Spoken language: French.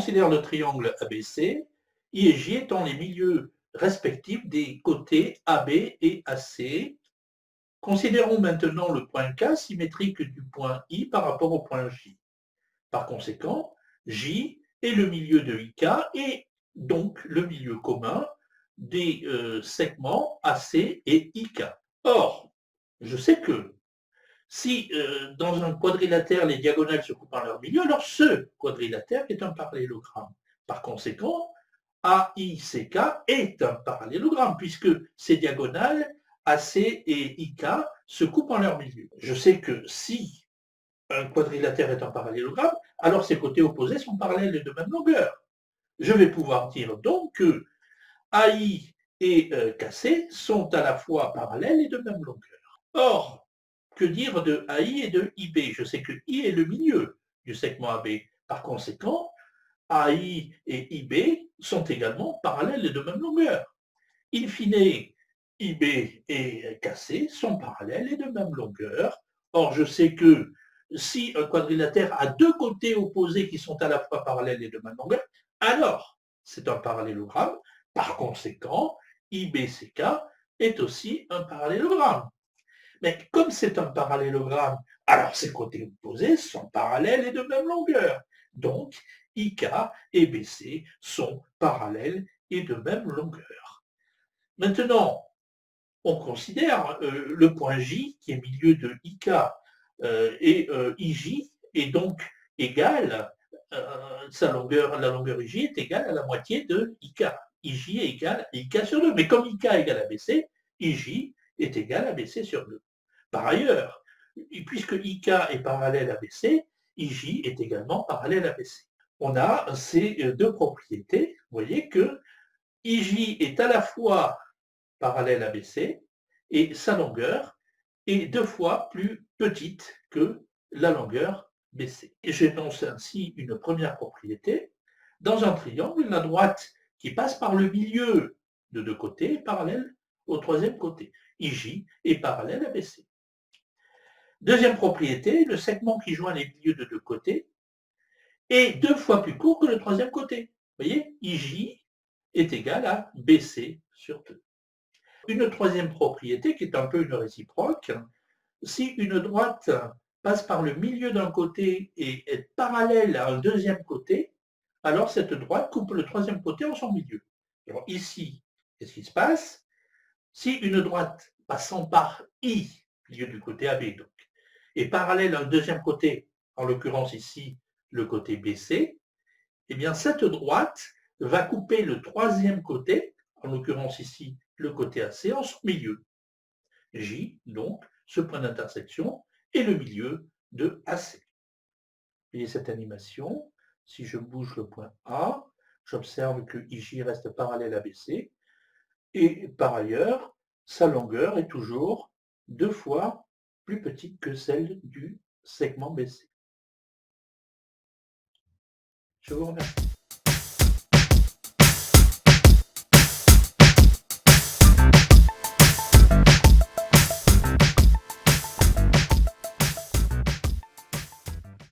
considère le triangle ABC, I et J étant les milieux respectifs des côtés AB et AC. Considérons maintenant le point K symétrique du point I par rapport au point J. Par conséquent, J est le milieu de IK et donc le milieu commun des segments AC et IK. Or, je sais que si dans un quadrilatère les diagonales se coupent en leur milieu, alors ce quadrilatère est un parallélogramme. Par conséquent, AICK est un parallélogramme puisque ces diagonales AC et IK se coupent en leur milieu. Je sais que si un quadrilatère est un parallélogramme, alors ses côtés opposés sont parallèles et de même longueur. Je vais pouvoir dire donc que AI et KC sont à la fois parallèles et de même longueur. Or, que dire de AI et de IB? Je sais que I est le milieu du segment AB. Par conséquent, AI et IB sont également parallèles et de même longueur. In fine, IB et KC sont parallèles et de même longueur. Or, je sais que si un quadrilatère a deux côtés opposés qui sont à la fois parallèles et de même longueur, alors c'est un parallélogramme. Par conséquent, IBCK est aussi un parallélogramme. Mais comme c'est un parallélogramme, alors ses côtés opposés sont parallèles et de même longueur. Donc, IK et BC sont parallèles et de même longueur. Maintenant, on considère le point J, qui est milieu de IK et IJ, est donc égal, la longueur IJ est égale à la moitié de IK. IJ est égal à IK sur 2. Mais comme IK est égal à BC, IJ est égal à BC sur 2. Par ailleurs, puisque IK est parallèle à BC, IJ est également parallèle à BC. On a ces deux propriétés. Vous voyez que IJ est à la fois parallèle à BC et sa longueur est deux fois plus petite que la longueur BC. Et j'énonce ainsi une première propriété. Dans un triangle, la droite qui passe par le milieu de deux côtés est parallèle au troisième côté. IJ est parallèle à BC. Deuxième propriété, le segment qui joint les milieux de deux côtés est deux fois plus court que le troisième côté. Vous voyez, IJ est égal à BC sur 2. Une troisième propriété qui est un peu une réciproque, si une droite passe par le milieu d'un côté et est parallèle à un deuxième côté, alors cette droite coupe le troisième côté en son milieu. Alors ici, qu'est-ce qui se passe? Si une droite passant par I, milieu du côté AB donc, est parallèle à un deuxième côté, en l'occurrence ici le côté BC, eh bien cette droite va couper le troisième côté, en l'occurrence ici le côté AC, en son milieu. J, donc, ce point d'intersection, est le milieu de AC. Vous voyez cette animation, si je bouge le point A, j'observe que IJ reste parallèle à BC, et par ailleurs, sa longueur est toujours deux fois plus petite que celle du segment BC. Je vous remercie.